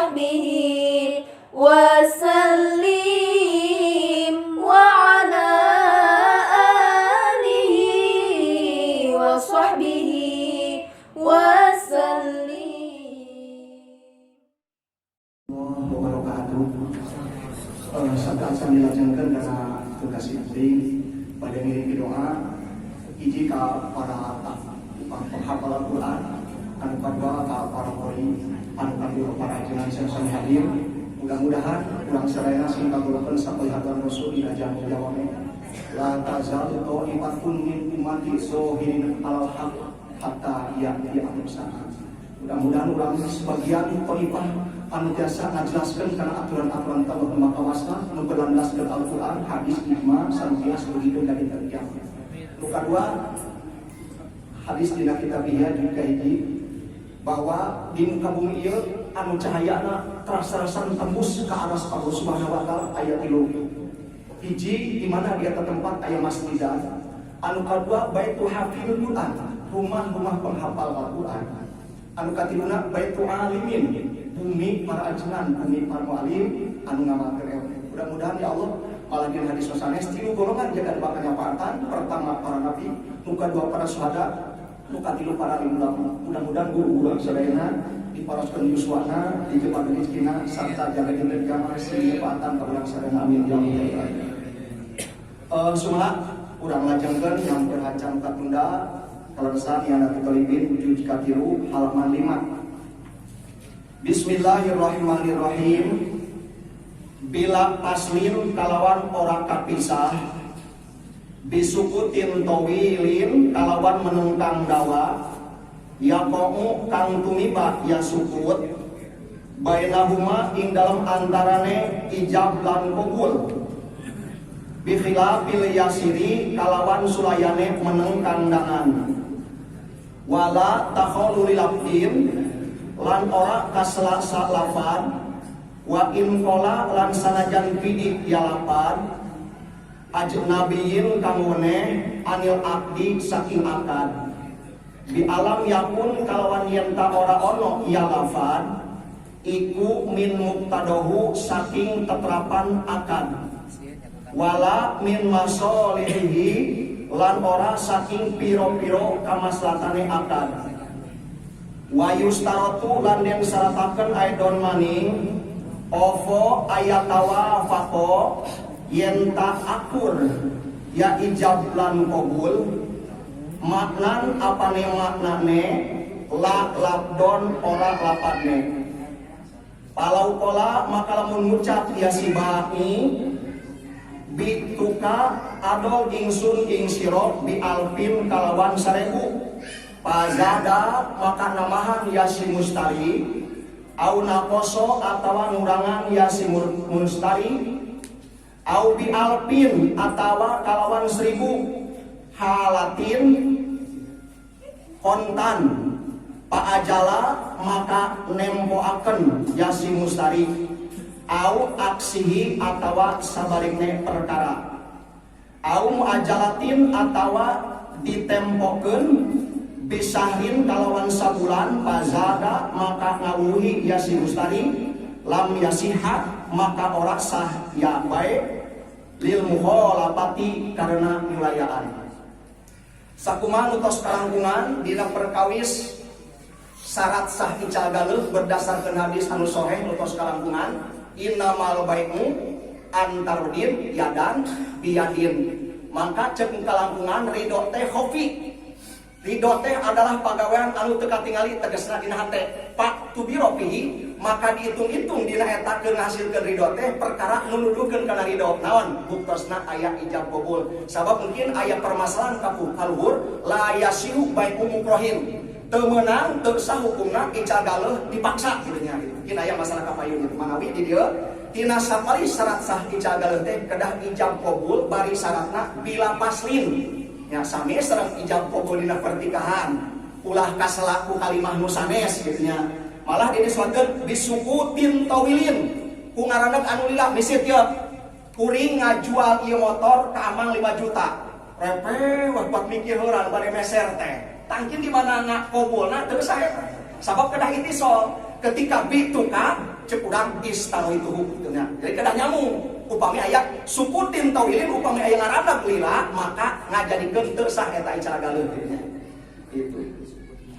وصحبه وسلم وعلى آله وصحبه وسلم. Saat dilanjutkan karena tugas penting pada ngirim doa iji ka para penghafal Al-Quran anu kedua ka para qori anu kedua para ajengan sing hadir. Mudah-mudahan urang sadaya sing kagolongkeun sapoehatan Rasul ila jamu jawame la tazal ta'ifatun min ummati zahirin alal haq hatta ya'ti amrullah. Mudah-mudahan urang sebagian taifah anu biasa ngajelaskeun kana aturan-aturan Allah maka wasna nu berlandaskeun Al-Qur'an, hadis, ijma, santiasa begitu dari terjang. Nu kadua hadis dina kitabiyah juga hiji bahwa di muka bumi ieu anu cahayana terasa-rasa tembus ke arah Allah Subhanahu wa taala aya 3. Hiji di mana dia tempat aya masjidan. Anu kadua baitul hafizul Qur'an, rumah-rumah penghafal Al-Qur'an. Anu katiluna baitul alimin, bumi para ajengan, bumi para mualim anu ngamalkeun ilmu. Mudah-mudahan ya Allah malagin hadis sanes 3 golongan jaga bakal pertama para nabi, nu kadua para syuhada, nu katilu para ulama. Mudah-mudahan guru-guru sadayana diparoskeun yuswana, dijebat rezekina sarta jaga jeung jamaah singepatan ka urang sadayana amin ya Allah. Sumaha urang lajengkeun yang berhacam katunda kalasan yang nanti kelipin juz katilu halaman 5. Bismillahirrahmanirrahim. Bila paslin kalawan ora kapisah, bisukutin tawilin kalawan menengkang dawa, yaqomu kang tumiba ya sukut, bainahuma ing dalam antarane ijab lan qabul, bikhilafil yasiri kalawan sulayane menengkang dangan, wala takhallul lafdin lan ora kaselasa lafad, wa in qala lan sanajan pidik ya lapad, ajnabiyin kang weneh anil akdi saking akad, bi alam yakun kalawan yen ta ora ono ya lafad, iku min muqtadahu saking teterapan akad, wala min masolihi lan ora saking piro-piro kamaslahatane akad, wa yustaratu lan den syarataken aidon maning ovo ayatawa faqo yen ta akur ya ijab lan qabul, maknan apane maknane la labdon ora lapadne. Palau kola maka lamun ngucap ya si ba'i bituka adol ingsun ing sira bi alfin kalawan 1000, pazada maka namahan ya si mustari, au nakoso atawa ngurangan ya si mustari, au bi alpin atawa kalawan 1000, halatin kontan paajala maka nempoaken ya si mustari, au aksihi atawa sabalikne perkara, au muajalatin atawa ditempokeun bisahrin kalawan sabulan, pazada maka ngawuhi ya si mustari, lam yasiha maka ora sah ya baik, lil mukhalafati karena wilayaan. Sakumaha nutos karangkungan dina perkawis syarat sah ical galeuh berdasarkan hadis anu sahih nutos karangkungan, innamal bai'u antarudin yadan biyadin. Maka cek kalangkungan ridho teh khofi. Ridho teh adalah pagawean anu teu katingali tegasna dina hate. Pak tubiro pihi maka dihitung-hitung dina eta keur ngahasilkeun ridho teh perkara nu nuduhkeun kana ridho. Naon? Buktosna aya ijab qabul. Sabab mungkin aya permasalahan kaluhur la yasihu bai'u mukrohin. Teu meunang teu sah hukumna ical galeuh dipaksa kitu nya gitu. Mungkin aya masalah kapayun gitu. Manawi di dieu tina sapari syarat sah ical galeuh teh kedah ijab qabul bari syaratna bila paslin. Ya sami sareng ijab qabul dina pernikahan ulah kaselaku kalimah nu sanes kitu nya. Malah dinisbatkeun bisukutin tawilin ku ngaranna anu lila misit ye kuring ngajual ieu motor ka amang 5 juta. Repe waktu mikir heurang bari meser teh. Tangkin di mana nak qabulna teu sae. Sabab kedah itisol. ketika bituka cek urang istaro itu gitu nya. Jadi kedah nyamung upami aya sukutin tawilin upami aya ngaranna lila maka ngajadikeun teu sah eta icara galeuh gitu nya. Itu.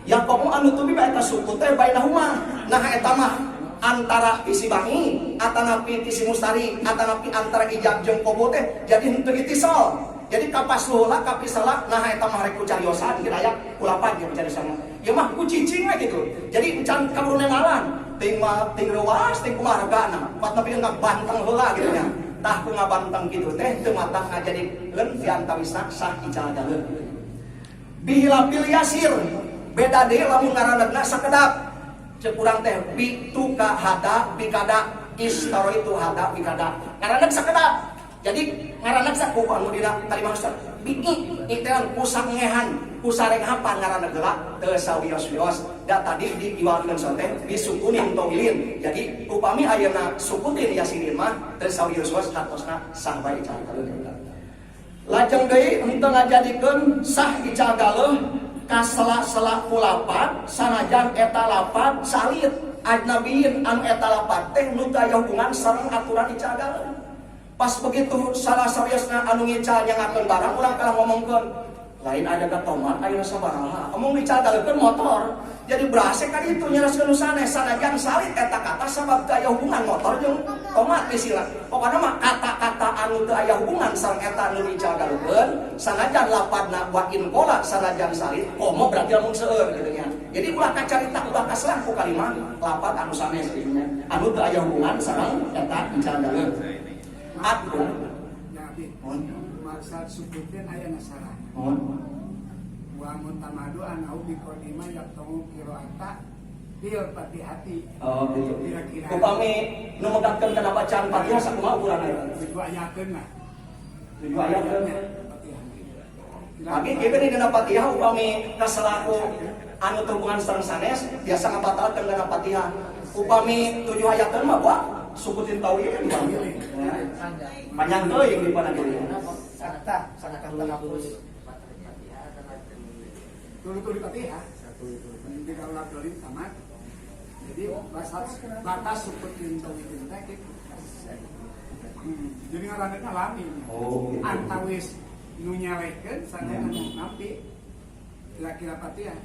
Ya komo anu tubi eta suku teh bainahuma. Nah eta mah antara isi bangi atanapi isi mustari atanapi antara ijab jeung kobo teh jadi henteu itisal. Jadi kapas heula kapisala nah eta mah rek kucariosan geus aya kulapan ge cariosan. Ya mah ku cicing we gitu. Jadi encan karunenalan ting leuwas ting kumargana pat nepi ka banteng heula gitu nya. Tah ku ngabanteng kitu teh teu matah ngajadikeun fi antawisna sah ical galeuh. Bihilafil yasir beda deui lamun ngaranna sakedap. Ceuk urang teh bituka hada bikada istaro itu hada bikada. Ngaranna sakedap. Jadi ngaranna saku anu dina tadi maksud biki iteun kusangehan kusarenghapan ngaranna geula teu sawios-wios da tadi diwakilkeun teh bisukunin tawilin. Jadi upami ayeuna sukutin yasirin mah teu sawios-wios hartosna sah bae ical galeuh. Lajeng deui henteu ngajadikeun sah ical galeuh kasela-sela kulapan sanajan eta lapan salit ajnabiin anu eta lapan teh nu teu aya hubungan sareng aturan ical galeuh. Pas begitu salah sawiosna anu ngical nyangakeun barang urang kalah ngomongkeun lain ada ka tomat aya sabaraha omong ngical galeukeun motor jadi berase ka ditu nyeraskeun sanes sanajan salit eta kata sabab teu aya hubungan motor jeung tomat misilah pokona mah kata-kata anu teu aya hubungan sareng eta anu ngical galeukeun sanajan lapadna wa in qola sanajan salit komo berarti lamun seueur kitu nya jadi ulah kacarita ulah kaselang ku kalimat lapad anu sanes kitu nya anu teu aya hubungan sareng eta ngical galeuh. Aku maksud sukutin aya nasara. Wa mutamadu an au bi qadima yaqtamu qiraata bil fatihati. Oh gitu. Kira-kira upami nu megangkeun kana bacaan Fatihah sakumaha ukuran aya? Tujuh ayakeun lah. Tujuh ayakeun. Fatihah. Lagi kieu dina Fatihah upami kaselaku anu teu hubungan sareng sanes biasa ngabatalkeun kana Fatihah. Upami 7 ayakeun mah buat sukutin tawilin panjang teuing di pana kieu. Sakta hapus. Tulu-tulu Fatihah. Di kaula dolim tamat. Jadi batas sukutin tawilin teh kitu. Jadi ngaranna alami. Oh, gitu. Antawis nu nyalekeun sadaya anu napi kira-kira Fatihah.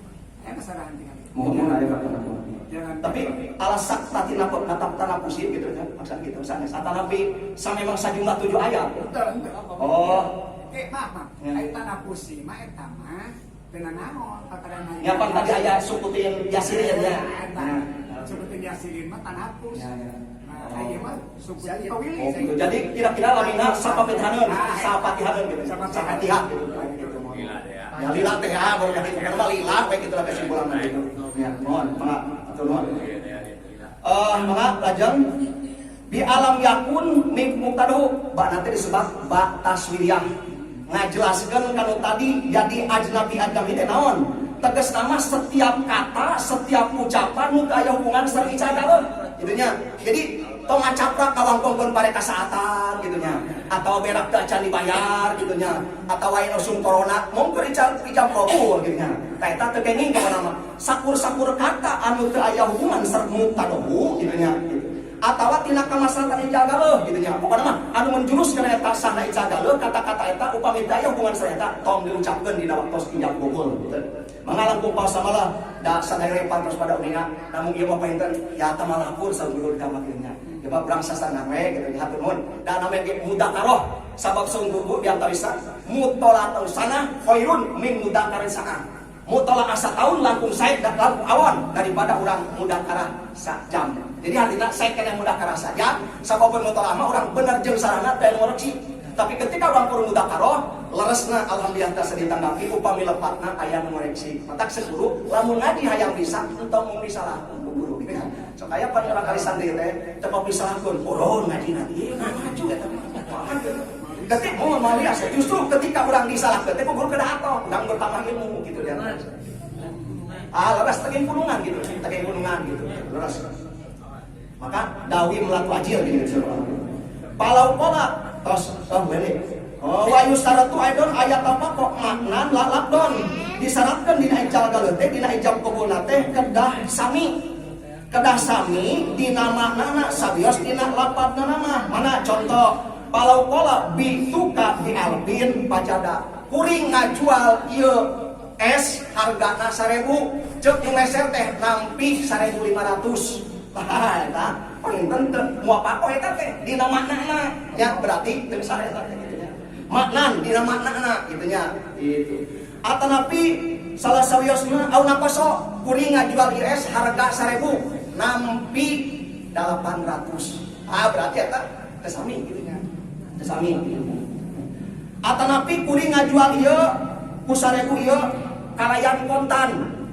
Kesalahan tinggal. Mungkin ada kata-kata. Jangan. Tapi alasan tadi napot kata tanapusin gitu kan maksud gitu misalnya atau nabi sama memang sejumlah 7 ayat. Betul. Oh. Maaf. Aya tanapusi mah eta mah tenan naon pakarana. Ya pan tadi ayat sukutin yasirin ya. Sukutin yasirin mah tanapus. Ya. Aya mah sukutin tawili. Oh, gitu. Jadi kira-kira lamina sapapatihaneun gitu. Sapatihan gitu. Ya lila teh baru kan lila baik itulah kesimpulan gitu. Ya, mohon, maaf, atur nuhun. Mangga lajeng di alam yakun min muqtadahu ba nanti disebut ba taswiriyah. Ngajelaskeun kanu tadi jadi ajnabi teh naon? Tegas nama setiap kata, setiap ucapan nu aya hubungan sareng ical galeuh. Gitu nya. Jadi tong acaprak kawangkongkeun pare kasaatan gitu nya. Atau berak teu acan dibayar gitu nya. Atau aya nu corona mung keur ijab kabul gitu nya. Tah eta teu kenging ka mah. Sakur-sakur kata anu teu aya hubungan sareng muqtadahu gitu nya. Atawa tina kamaslahatan ical galeuh gitu nya. Pokona mah anu menjurus kana eta sahna ical galeuh kata-kata eta upami daya hubungan sareng eta tong diucapkeun dina waktos ijab kabul gitu. Mengalang kumpul samalah da sadarepan terus pada uninga namun ieu mah painten ya tah malapur saungguh damakeunnya. Coba perang sasana we gitu hatur nuhun. Da name ge mudakaroh sabab sungguh di antarisa mutolatul sana khairun min mudakarin sana. Mutola asa tahun langkung sae dan langkung awan daripada urang mudakarah sajam. Jadi artinya saya kena mudakarah saja sabab mutola mah urang bener jeung sarana teh ngoreksi. Tapi ketika orang kudu mudakaroh leresna alhamdulillah tak ditanggapi upami lepatna aya nu ngoreksi. Matak seguru lamun ngaji hayang bisa entong mung disalahkeun ku guru gitu. Sok aya pan urang kali santri teh cepat disalahkeun. Purun ngaji nanti maju eta mah. Ketika mau malias justru ketika orang disalahkeun teh guru kada ato, urang bertambah ilmu gitu dia. Leres tegeng gunungan gitu, leres. Maka dawi melaku ajil gitu. Palau pola tos beli. Wa yustaratu aidon ayat apa kok maknan lalakdon disyaratkan dina ical galeuh teh dina ijab qabulna teh kedah sami. kedah sami dina maknana sabios dina lapatna nama. Mana contoh? Palau pola bituka di alpin pajada kuring ngajual ieu es hargana 1000 cek nu meser teh nampi 1.500. Tah eta palinten teu moal pako eta teh dina maknana nya berarti teu sah eta teh kitu nya. Maknan dina maknana kitu nya itu. Atanapi salah sawiosna auna poso kuring ngajual ieu es harga 1000 nampi 800. Berarti eta teu sami kitu nya. Teu sami. Atanapi kuring ngajual ieu ku 1000 ieu kalayan kontan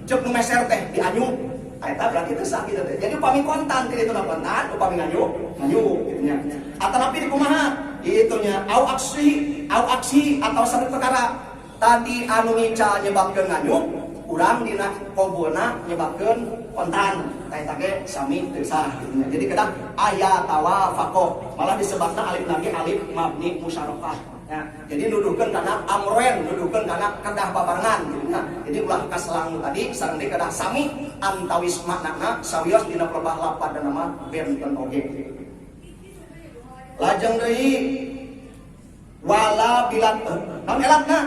cek nu meser teh dianyuk eta berarti teu sah kitu teh. Jadi upami kontan kitu na kontan upami nganyuk kitu nya. Atanapi di kumaha kitu nya au aksi atau satu perkara tadi anu ngical nyebabkeun nganyuk urang dina qobulna nyebabkeun kontan eta ge sami teu sah kitu nya. Jadi kedah aya tawafaqo malah disebutna alif lagi alif mabni musyarafah. Ya, jadi nuduhkeun kana amroen, nuduhkeun kana kedah babarengan gitu nya. Jadi ulah kaselang tadi sareng deui kedah sami antawis maknana sawios dina pelebah lapad dan nama benten oge. Lajeng deui wala bilat naon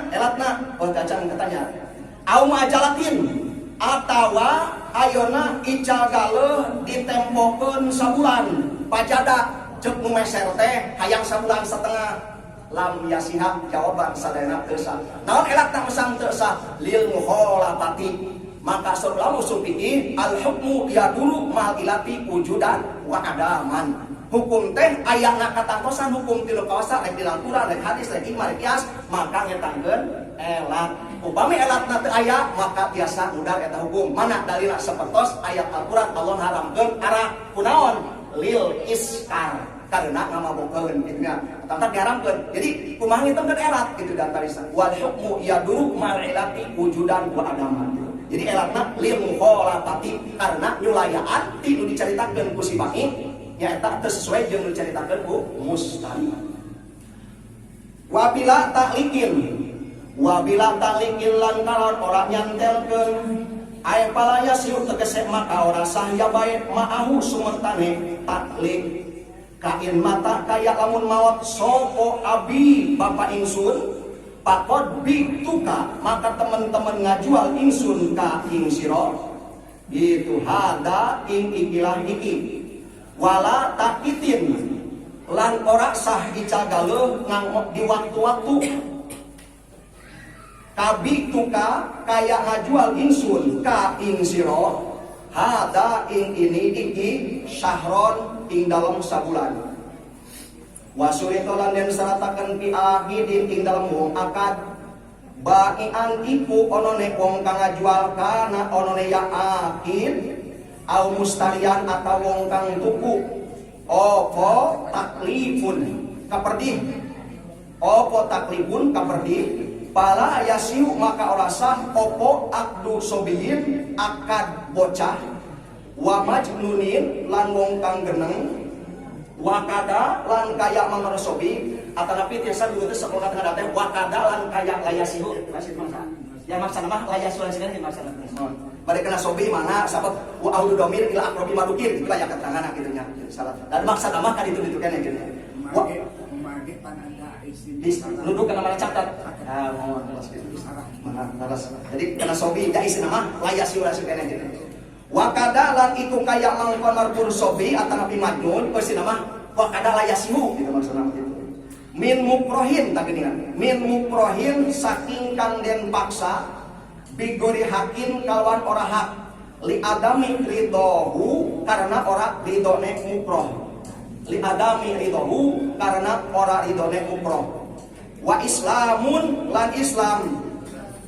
elatna oh cacang katanya au majalatin atawa ayeuna ical galeuh ditempokeun sabulan pajada cek nu meser teh hayang sabulan setengah. Lam yasihab jawaban sadayana teu sah. Naon elatna mesang teu sah lil mukhalafati. Maka sebelum usul fikih al hukmu yadulu mal ilati wujudan wa adaman. Hukum teh ayana katangtosan hukum tilu kawasa rek dilanturan rek hadis rek ijma rek qiyas maka ngetangkeun elat. Upami elatna teu aya maka biasa mudar eta hukum. Mana dalilna sapertos ayat Al-Qur'an Allah haramkeun arah kunaon lil iskar. Karena nama bokeun gitu nya. Tantang diharamkeun. Jadi kumaha ngitungkeun elat gitu dan tarisan. Wal hukmu yaduru mal ilati wujudan wa adaman. Jadi elatna lil mukhalafati karena nyulayaan ti nu dicaritakeun ku si bani nyaeta teu sesuai jeung nu dicaritakeun ku mustari. Wabila taklikin lantaran ora nyantelkeun aya palaya siu tegese maka ora sah ya bae maahu sumertane taklik. Kain mata kaya lamun maot sopo abi bapak ingsun pakod bituka maka teman-teman ngajual ingsun ka ing sira gitu hada ing ikilah iki wala takitin lan ora sah icagaleun ngangok di waktu-waktu kabituka kaya ngajual ingsun ka ing sira hada ing ini iki syahron ing dalam sabulan wasuritolan dan saratakan pi ahidin ing dalam wong akad baian iku onone wong kang ngajual kana onone ya akid au mustarian atau wong kang tuku opo taklifun kaperdih pala yasiu maka ora sah opo akdu sobiyin akad bocah wa majnunin lan wong kang geneng wakada lan kaya mamarosobi atanapi tiasa dulu itu sekolah tengah datang wakada lan kaya layasihu masih masa yang maksana mah layasihu lan sini maksana mereka kena sobi mana sahabat wa audu domir ila akrobi madukir itulah yang keterangan gitu nya salah dan maksana mah kan itu kan ya gitu magi pananda isi duduk kana mana catat mana terus jadi kena sobi da isi nama layasihu lan sini gitu wakada lan itu kaya mangkon marbur sobi atanapi majnun pasti nama wakada layasihu gitu maksudnya gitu min mukrohin tak geningan min mukrohin saking kang den paksa bigori hakin kawan ora hak li adami ridohu karena ora ridone mukroh li adami ridohu karena ora ridone mukroh wa islamun lan islam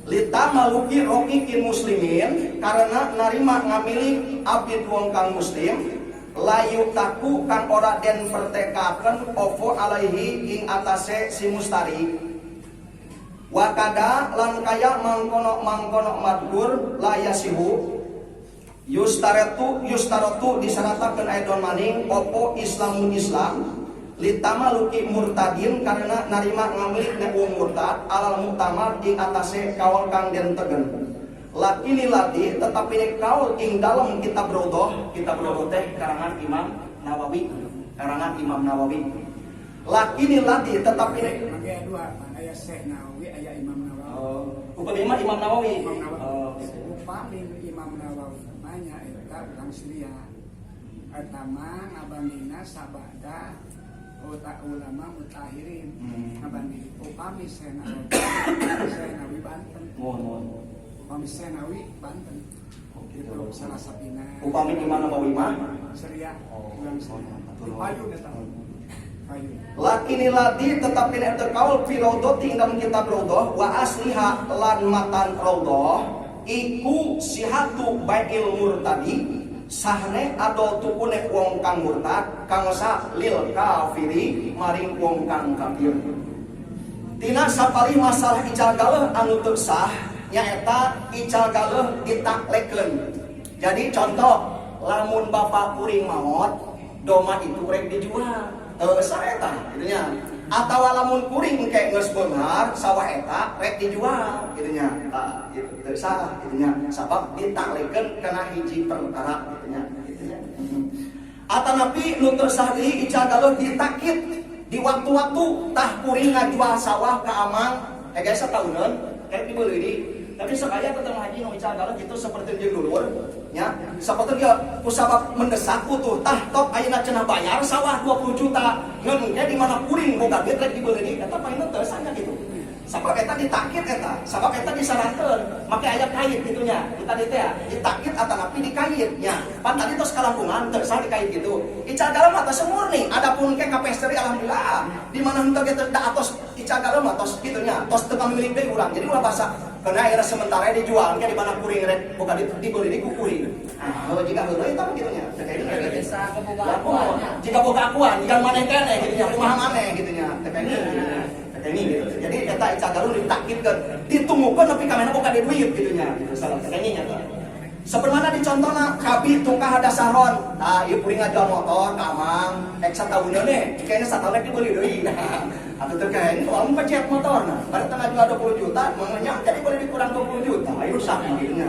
lita maluki rokikin muslimin karena narima ngamilik abid wong kang muslim layu taku kang ora den pertekaken ovo alaihi ing atase si mustari wakada lan kaya mangkono madkur layasihu yustarotu disarataken aidon maning opo islamun islam litama luki murtadin karena narima ngamilik ne wong murtad alal muktamar ing atase kawal kang den tegen Lakini lati tetapi ini kaul ing dalam kitab Rodoh teh karangan Imam Nawawi. Lakini lati tetapi ini Aya dua, aya Syekh Nawawi, aya Imam Nawawi. upami Imam Nawawi. Imam Nawawi. Upami Imam Nawawi namanya eta urang Syria. Eta mah ngabandingna sabada ulama mutahirin. Ngabanding upami Syekh Nawawi Banten. Upami Syekh Nawawi Banten. Itu salah sapina. Upami Imam Nawawi mah Syria. Urang Syria. Payu eta. Payu. Lakini lati tetapi nek kaul fi Rodoh tinggal kitab Rodoh wa asliha lan matan Rodoh iku sihatu bail murtadi sahne ado tukune wong kang murtad kang sa lil kafiri maring wong kang kafir. Tina sapali masalah ical galeuh anu teu sah nyaeta ical galeuh ditaklekeun. Jadi contoh lamun bapak kuring maot doma itu rek dijual. Sah eta gitunya. Atawa lamun kuring engke geus beunghar sawah eta rek dijual gitunya. Gitu teu sah gitunya. Sabab ditaklekeun kana hiji perkara gitunya. Atanapi nu teu sah deui ical galeuh ditakit di waktu-waktu tah kuring ngajual sawah ka amang guys satahun kayak dibeuli di tapi sekaya ketemu haji nu ical galeuh kitu saperti jeung dulur nya saperti dia kusabab mendesak putuh tah tok ayeuna cenah bayar sawah 20 juta ngeun ge di mana kuring boga duit rek dibeuli di eta paina teu sah kitu sabab eta ditakit eta sabab eta disarankeun make aya kait gitunya kita ditu ya ditakit atanapi dikait nya pan tadi tos kalangkungan teu sah dikait gitu ical galeuh mah tos murni adapun ke kapesteri alhamdulillah di mana henteu ge da atos ical galeuh mah tos gitunya tos teu milik deui urang jadi ulah basa karena akhirnya sementara dijual ke di mana kuring rek bukan dibeli di kuring. Jika heureuy eta gitunya. Bisa kebuka akuan. Jika boga akuan, jika maneh keneh gitunya, kumaha maneh gitunya. Tekeni gitu. Jadi eta ical galeuh ditakitkeun, ditunggukeun nepi ka mana boga di duit gitunya. Gitu salah tekeni nya. Sebenarnya dicontohna kabi tungkah ada saron. Nah, ieu kuring ngajual motor ka amang, satahuneun nih, kayaknya satahuneun dibeli deui. Atau terkait orang pecet motor, pada tengah jual 20 juta, makanya jadi boleh dikurang 20 juta, ayo rusak gitu.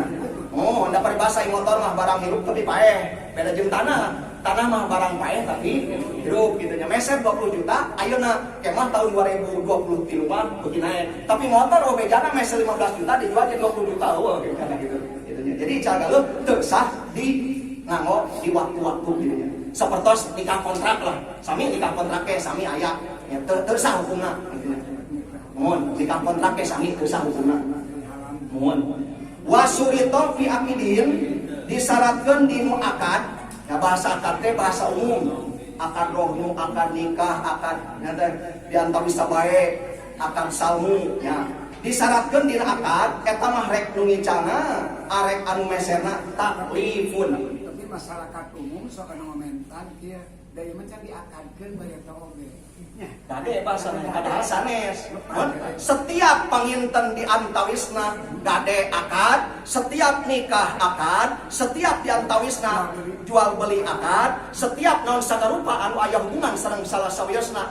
Oh, anda peribahasa motor mah barang hirup tapi paeh, beda jeung tanah mah barang paeh tapi hirup gitu nya. Meser 20 juta, ayeuna kemah tahun 2023 mah beuki naik. Tapi motor obejana meser 15 juta dijual jadi 20 juta eueuh gitu. Jadi ical galeuh teu sah di nganggo di waktu-waktu gitu nya. Sapertos nikah kontrak lah, sami nikah kontraknya sami aya. Ya teu sah hukumna gitu. Mohon nikah kontrak ge sami teu sah hukumna. Mohon. Wasurito fi aqidin disyaratkeun di nu akad. Ya bahasa akad teh bahasa umum. Akad rohnu, akad nikah, akad nya teh diantawis sabae, akad salmu ya. Disyaratkeun dina akad eta mah rek nu ngicana, arek anu meserna taklifun. Tapi masyarakat umum sok anu ngomentan kieu dari macam diakadkeun bayar oge. Gade bahasana kada sanes. Setiap panginten diantawisna gade akad, setiap nikah akad, setiap diantawisna jual beli akad, setiap naon sagarupa anu aya hubungan sareng salah sawiosna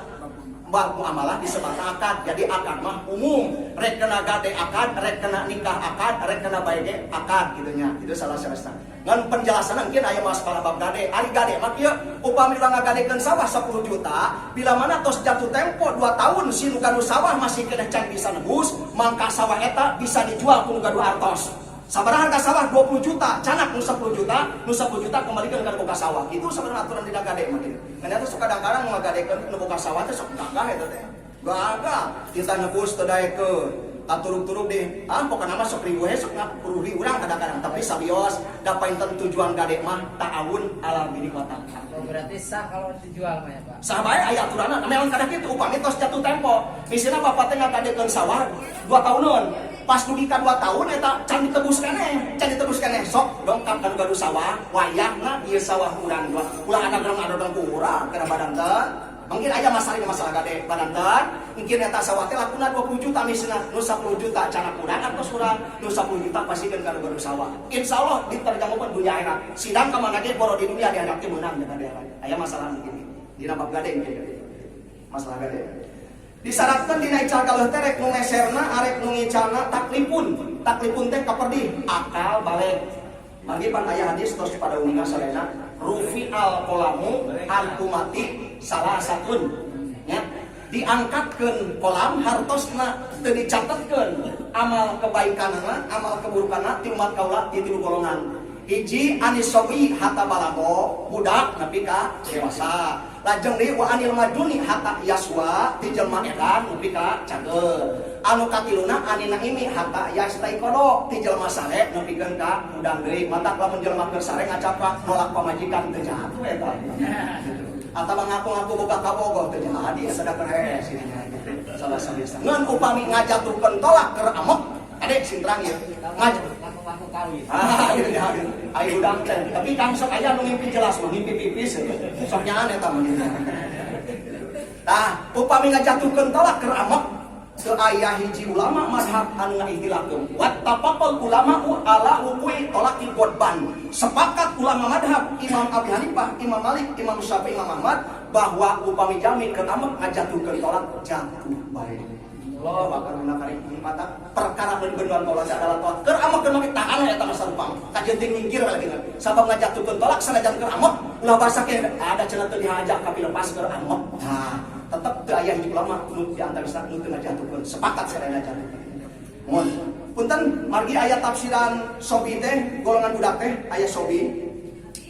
bab muamalah disebut akad. Jadi akad mah umum, rek kena gade akad, rek kena nikah akad, rek kena bae akad gitu nya. Itu salah sawiosna. Ngan penjelasan mungkin aya mas para bab gade, ari gade mah kieu upami urang ngagadekeun sawah 10 juta, bila mana tos jatuh tempo 2 tahun si nu gaduh sawah masih kena can bisa nebus, mangka sawah eta bisa dijual ku nu gaduh artos. Sabaraha harga sawah 20 juta, canak nu 10 juta, nu 10 juta kembalikan ke boga sawah. Itu sebenarnya aturan di gade mah kitu. Karena itu suka kadang-kadang ngagadekeun nu boga sawah teh sok gagah eta teh. Gagah, kita nebus teu daekeun. Aturuk-turuk deh, pokoknya mah sok ribu sok ngapuru urang kadang-kadang, tapi sabios dapainten tujuan gade mah ta'awun ala bini kota. Berarti sah kalau dijual mah ya Pak. Sah bae aya aturanna, memang kada kitu upami tos jatuh tempo. Misalna bapak teh ngagadekeun sawah 2 tahunan. Pas dugi ka 2 tahun eta can ditebus keneh, sok dongkap ka gaduh sawah, wayahna ieu sawah urang dua. Ulah ada urang kana badan teh. Mungkin aja masalah gade badantan, mungkin eta sawah teh lakuna 20 juta misalnya, nu 10 juta canak urang atau surang, nu 10 juta pasikeun ka baru sawah. Insyaallah diterjamukeun dunia akhirat. Sidang ka mana ge boro di dunia di akhirat teh meunang da akhirat. Aya masalah mungkin. Dina bab gade mungkin. Masalah gade. Disyaratkan dina ical galuh teh rek nu meserna arek nu ngicalna taklipun teh kaperdi akal balik. Mari pan aya hadis tos pada uninga salena rufi al qolamu an umati salah satun nya diangkatkeun kolam hartosna teu dicatetkeun amal kebaikanna amal keburukanna ti umat kaula ti tilu golongan. Hiji anisobi hatta balago budak nepi ka dewasa. Lajeng deui wa anil majuni hatta yaswa ti jelema edan nepi ka cageul. Anu katiluna anina imi hatta yastaikodo ti jelema sare nepikeun ka mudang deui. Matak lamun jelema keur sare ngacapra nolak pamajikan teu jahat we eta. Atawa ngaku-ngaku boga kabogoh teu jadi sadakeun hees salah sabisa. Ngan upami ngajatuhkeun tolak keur amok ade sintrang ieu. Ngaku kawin. Ayo udang teh. Tapi kang sok aya nu ngimpi jelas mah ngimpi pipis. Sok nyaan eta mah. Tah, upami ngajatuhkeun tolak keur amok teu aya hiji ulama mazhab anu ngaihtilafkeun. Wattafaqal ulama ala hukmi tolaqi qurban. Sepakat ulama madhab Imam Abu Hanifah, Imam Malik, Imam Syafi'i, Imam Ahmad bahwa upami jami keur amok ngajatuhkeun tolak jatuh bae. Allah bakal menakari mata perkara bener-bener tolak adalah tolak keur amok keur make tahan eta masa rupang kajenting minggir lagi sabab ngajatuhkeun tolak sanajan keur amok ulah basa ke ada cenah teu dihajak tapi lepas keur amok. Nah tetep teu aya hiji ulama nu di antara nu teu ngajatuhkeun sepakat sadaya ngajatuhkeun. Mun punten margi aya tafsiran sobi teh golongan budak teh aya sobi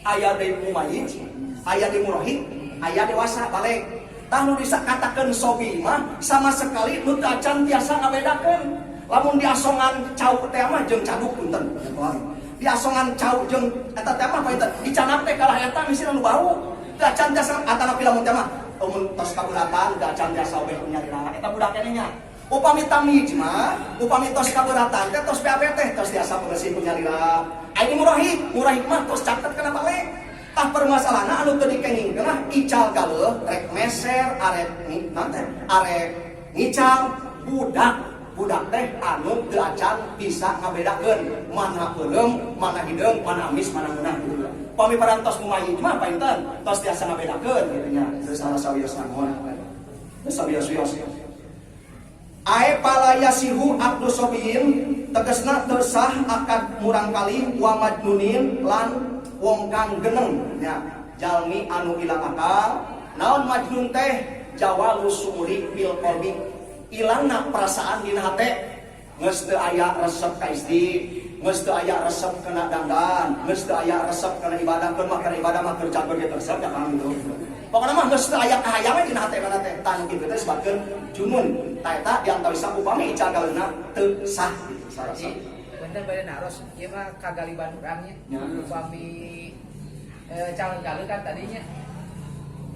aya deui mumayyiz aya deui murahid aya dewasa balik. Tah nu bisa katakeun sobi mah sama sekali nu teu acan tiasa ngabedakeun. Lamun diasongan cau teh mah jeung caduk punten. Diasongan cau jeung eta teh mah painten dicanak teh kalah eta misi nu bau. Teu acan tiasa atana pilamun teh mah mun tos kabeuratan teu acan tiasa oge nyarira eta budak keneh nya. Upami tamyiz mah upami tos kabeuratan teh tos PAP teh tos tiasa bersih nyarira. Ai murahid mah tos caket kana balik. Tah permasalahan anu teu dikenging kenah ical galuh rek meser arek ngical budak teh anu teu acan bisa ngabedakeun mana peuleum mana hideung mana amis mana meunah gitu. Pami parantos mumayyiz mah painten tos tiasa ngabedakeun kitu nya teu salah sawios naon teu sawios ae palayasihu aqdu sobiin tegasna teu sah akad murang kali wa majnunin lan wong kang geneng nya jalmi anu ilang akal. Naon majnun teh jawalus sumuri bil qalbi ilangna perasaan dina hate geus teu aya resep ka istri geus teu aya resep kana dandan geus teu aya resep kana ibadah keur mah kana ibadah mah keur cager ge resep ya kan gitu. Pokona mah geus teu aya kahayangan dina hate kana teh tanu kitu teh sebabkeun junun ta eta di antara upami ical galeuna teu sah sarasa. Bener bae naros ieu mah kagaliban urangnya. Upami calon galuh kan tadinya.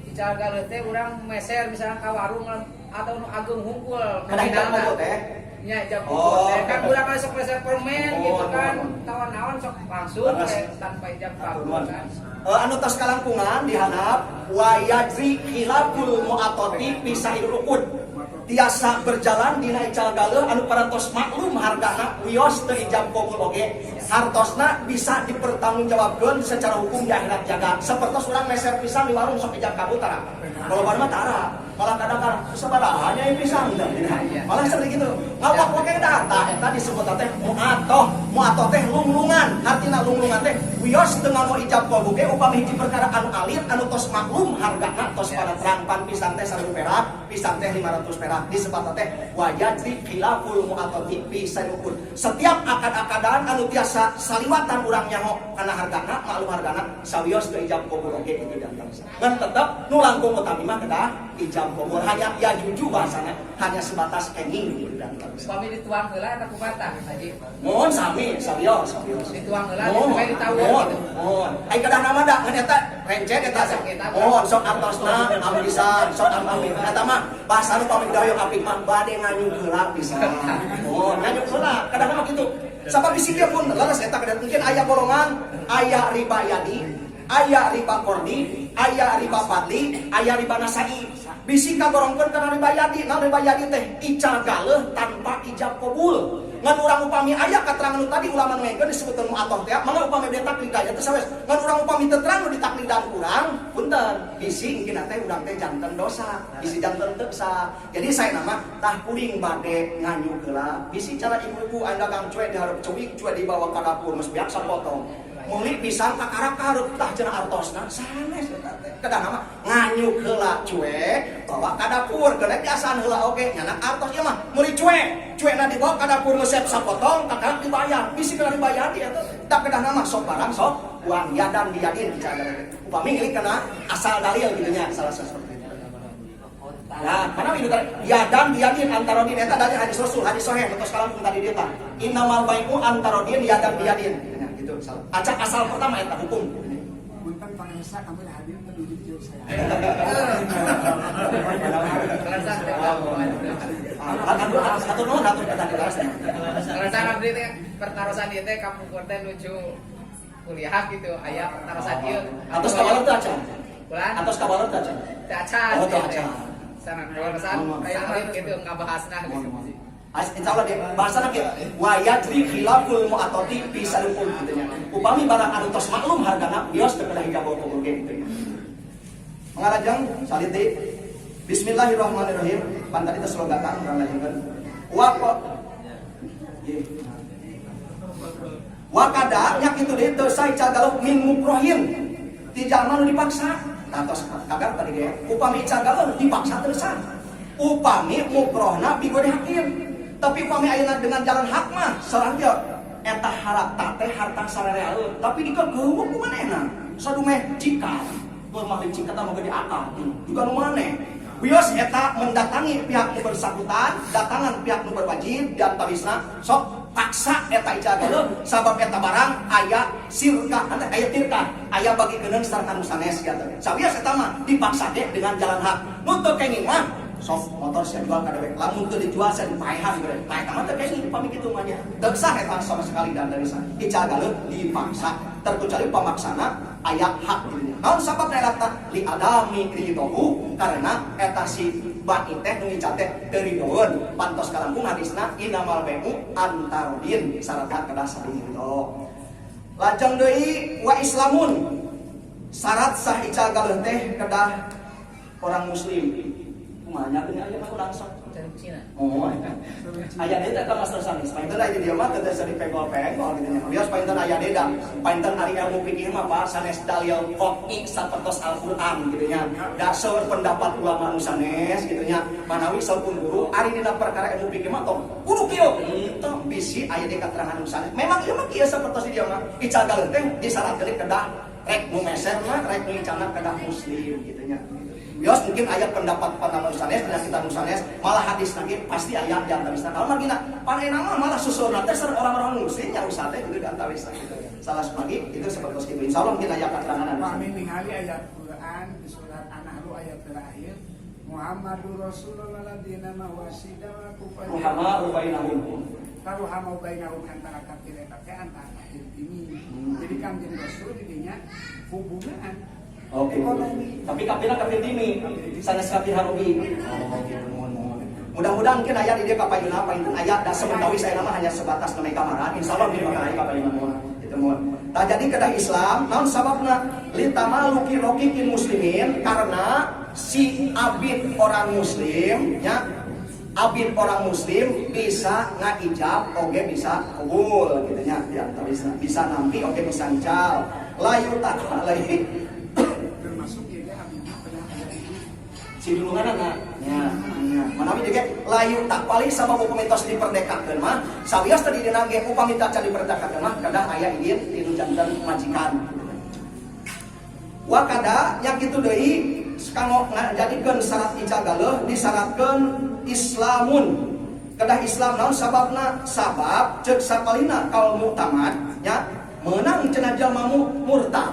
Ical galuh teh urang meser misalnya ka warung atau nu agung hungkul kadang-kadang teh nya jam teh kan urang sok meser permen gitu kan. Tawan-tawan sok langsung tanpa jam kabur kan. Anu tos kalangkungan dihanap wa yajri khilaful mu'atati pisahil rukud. Tiasa berjalan dina ical galuh anu parantos maklum hargana wios teu ijab qabul oge hartosna bisa dipertanggungjawabkeun secara hukum di akhirat jaga. Sapertos urang meser pisang di warung sok ijab kabul tara. Kalau mah tara. Malah kadang-kadang sabaraha nya pisang teh. Malah sering gitu. Ngawak oge dah tah eta disebut teh muatoh teh lunglungan. Artina lunglungan teh wios teu nganggo ijab qabul ge upami hiji perkara anu alit anu tos maklum hargana tos pada terang pan pisang teh 1000 perak, pisang teh 500 perak. Disebut teh wajadri khilaful mu'atati fi sayukun. Setiap akad-akadan anu tiasa saliwatan urang nyaho kana hargana maklum hargana sawios teu ijab qabul oge kitu dan bangsa. Ngan tetep nu langkung utami mah kedah ijab qabul hanya ya juju bahasana hanya sebatas kenging kitu dan bangsa. Upami dituang heula eta kumaha haji. Mohon sami sawios. Dituang heula supaya ditawar gitu. Mohon. Ai kedah nama da ngan eta rencet eta mohon sok artosna ambisan sok amin. Eta mah bahasa nu pamit dayung apik mah bade nganyuk heula pisan. Oh, nganyuk heula kadang-kadang kitu. Sabab bisi dia pun laras eta kadang mungkin aya golongan aya riba yadi, aya riba kordi, aya riba fadli, aya riba nasai. Bisi kagorongkeun kana riba yadi, naon riba yadi teh ical galuh tanpa ijab qabul. Ngan urang upami aya katerangan tadi ulama ngengkeun disebutkeun mu'atoh teh, mangga upami dia taklid aya teh sawes. Ngan urang upami teu terang nu ditaklidan urang, pun punten bisi mungkin teh urang teh janten dosa bisi janten teu sah. Jadi saya nama tah kuring bade nganyu heula bisi cara ibu-ibu anda dagang cuek dihareup cuik cuek dibawa ka dapur geus biasa potong meuli pisang kakarap hareup tah cenah artosna sanes eta teh kedah nama nganyu heula cuek bawa ka dapur geulek biasaan heula oge nyana artos ieu mah meuli cuekna dibawa ka dapur resep sapotong kakarap dibayar bisi kena dibayar dia teh tak kedah nama sok barang sok uang yadan diyadin bicara upami ngilik kena asal dalil gitu nya salah sesuatu itu. Ya, mana itu kan yadan diyadin antara din eta dari hadis Rasul hadis sahih terus kalam pun tadi dia tah innamal bai'u antara din yadan diyadin gitu salah. Acak asal pertama eta hukum. Punten pangresa kami hadir menuju jauh saya. Satu nomor satu kata kelas. Alasan abdi teh pertarosan ieu teh kapungkur teh nuju kuliah gitu aya pertarosan ieu. Atos kabalot teh acan. Bulan Atos kabalot teh acan. teh acan. Oh, teh acan. Sana pertarosan aya lain gitu ngabahasna gitu. Insya Allah dia bahasa lagi wayadri khilaful mu'atoti bisa lupul gitu nya. Upami barang anu tos maklum hargana bios teu kedah hingga bawa gitu nya. Mengarajang saliti Bismillahirrahmanirrahim. Pantari teh slogatan urang lajengkeun. Wakada nya kitu deui teu sae cagaluh min mukrohin. Ti jalma nu dipaksa. Tatos kagar tadi ge upami cagaluh dipaksa teu sah. Upami mukrohna bigode hakim. Tapi upami ayeuna dengan jalan hak mah sareng eta harta teh harta sarereaeun tapi dikegeum ku manehna sadumeh jika mah licik kata mah gede akal juga nu maneh bios eta mendatangi pihak nu bersangkutan datangan pihak nu berwajib dan talisna sok paksa eta ijagaeuh sabab eta barang aya sirka aya tirka aya bagi geuneung sarta nu sanes kitu sawios eta mah dipaksa ge dengan jalan hak nu teu kenging mah sok motor saya jual ka dewek lamun teu dijual saya dipaehan bre pae ka mah teh kenging upami kitu mah nya teu sah eta sama sekali dan dari sah ijagaeuh dipaksa terkecuali pamaksana aya hak dirinya naon sabab eta li adami ridohu karena eta si bani teh nu ngicat teh teu ridoeun pantos kalangkung hadisna innamal bai'u antarodin syaratna kedah saridho lajeng deui wa islamun syarat sah ijagaeuh teh kedah orang muslim kumanya teh aya mah langsung Dari Cina. oh aya deda ka master sanis painten aya di dieu mah teu seri pegol-pegol kitu nya bios painten aya deda painten ari ilmu fikih mah Pak sanes dalil qot'i sapertos Al-Qur'an kitu nya da seueur pendapat ulama nu sanes kitu nya manawi saupun guru ari dina perkara ilmu fikih mah tong kudu kieu kitu bisi aya di keterangan nu sanes memang ieu mah kieu sapertos di dieu mah icagaeuh teh disyaratkeun kedah rek nu meser mah rek nu icana kedah muslim kitu nya bios mungkin ayat pendapat pandangan sanes dan kita sanes malah hadis lagi pasti ayat di antaranya kalau margina panena mah malah susurna teh orang-orang muslim yang usah teh itu di antaranya gitu salah semagi itu seperti itu insyaallah mungkin ayat keterangan kami ningali ayat Quran di surat An-Nahl ayat terakhir Muhammadur Rasulullah ladina mawasida wa kufar Muhammad bainahum taruhama bainahum antara kafir dan antara kafir ini jadi kanjeng Rasul didinya hubungan oke. Ekonomi. Tapi kafirna kafir dini, sanes kafir harubi. Mudah-mudahan mungkin ayat di dia kapayuna painten ayat da sementara saya nama hanya sebatas nama kamaran. Insyaallah di bakal aya kapayuna mun. Itu mun. Tah jadi kedah Islam, naon sababna? Litamaluki rokikin muslimin karena si abid orang muslim nya abid orang muslim bisa ngaijab oge bisa kabul gitu nya di antara bisa nampi oge bisa ncal layu tak alaihi termasuk ya abdi pernah ada itu si dulungan anak nya manawi juga layu tak paling sama upami tos diperdekakeun mah sawios tadi dina ge upami tak diperdekakeun mah kadah aya izin tinu janten majikan wa kada nya kitu deui kanggo ngajadikeun syarat ijagaeuh disyaratkeun islamun kedah Islam naon sababna sabab ceuk sapalina kaul mu'tamad nya meunang cenah jalma murtad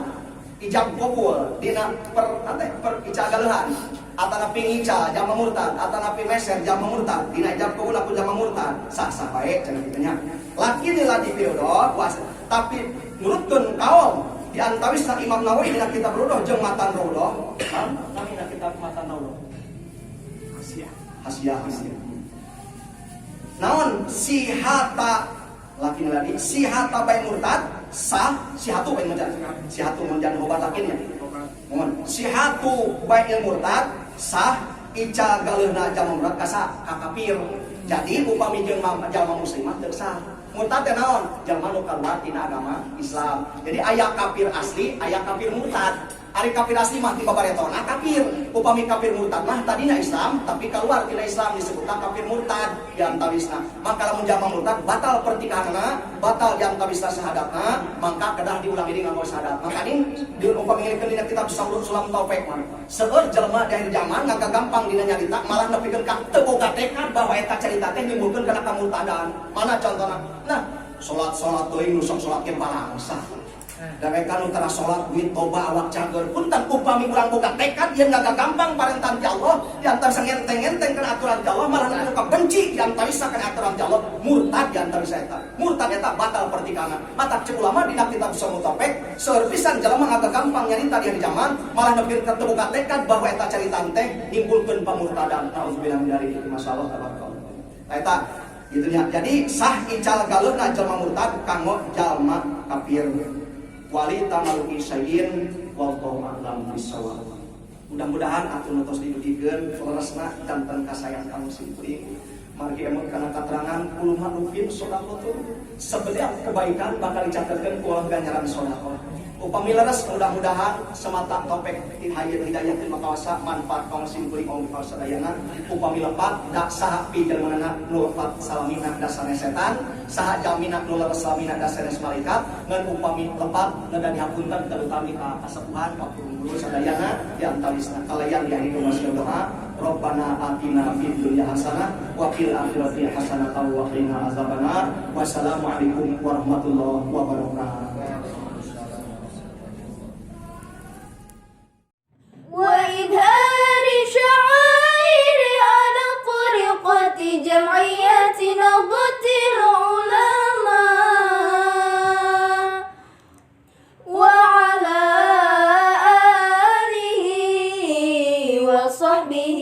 ijab kabul dina per ijagaeuhan atanapi ica jalma murtad atanapi meser jalma murtad dina ijab kabul aku jalma murtad sah-sah bae cenah kitu nya lakini la dipeudo tapi nurutkeun kaum di antawisna Imam Nawawi dina kitab Rudoh jeung Matan Rudoh dina kitab Matan Rudoh hasiah naon sihata lakin lagi sihata bae murtad sah sihatu bae murtad sihatu menjan obat lakinnya mohon sihatu baik murtad sah ical galeuna jalma murtad kasa kakapir. Jadi upami jalma muslimah teu sah. Murtad teh naon? Jalma nu kaluar tina agama Islam. Jadi aya kafir asli, aya kafir murtad. Ari kafir asli mah tiba baretona kafir. Upami kafir murtad mah tadina Islam tapi keluar tina Islam disebutna kafir murtad diantawisna. Maka lamun jalma murtad batal pertikahanna, batal diantawisna syahadatna, maka kedah diulang deui nganggo syahadat. Maka di upami ngeukeun dina kitab Sulam Taufik mah. Seueur jalma dari zaman ngagampang dina nyarita malah nepikeun ka teu boga tekad bahwa eta carita teh nimbulkeun kana kamurtadan. Mana contohna? Nah, salat teuing nu sok salat ke balangsa. Mereka nu tara sholat duit toba awak cager punten upami urang boga tekad yen gampang parentan ti Allah diantar sangenteng-enteng kana aturan ti Allah malah nu benci diantar kana aturan ti Allah murtad diantar eta. Murtad eta batal pertikahan. Mata cek ulama dina kitab Sulam Taufik seueur pisan jelema gampang nyarita di zaman malah nepikeun ka teu boga tekad bahwa eta carita teh nimbulkeun pamurtadan. Nauzubillah min dzalik masalah tabarakallah. Eta gitu nya. Jadi sah ical galeuna jalma murtad kanggo jalma kafir. Wali tamaluki sayyin wallahu a'lam bissawab. Mudah-mudahan atuh nutos didugikeun leresna janten kasayang kamu simpring. Margi emut kana katerangan puluh manufin sedekah sebeliau kebaikan bakal dicatatkeun ku Allah ganjaran sedekah. Upami leres mudah-mudahan semata topik hidayah ilmu kawasa manfaat kaum simpring om kawasa dayana. Upami lepat dak saha pijelmanana nu lepat salamina dasarna setan, saha jamina nu leres salamina dasarna malaikat, ngan upami lepat nada dihapunten terutami ka kasepuhan ka guru sadayana diantawisna kalayan yang itu masih doa Rabbana atina fid dunya hasanah wa fil akhirati hasanah wa qina azabannar. Wassalamualaikum warahmatullahi wabarakatuh. وإظهار شعائر على طريقة جمعية نهضة العلماء وعلى آله وصحبه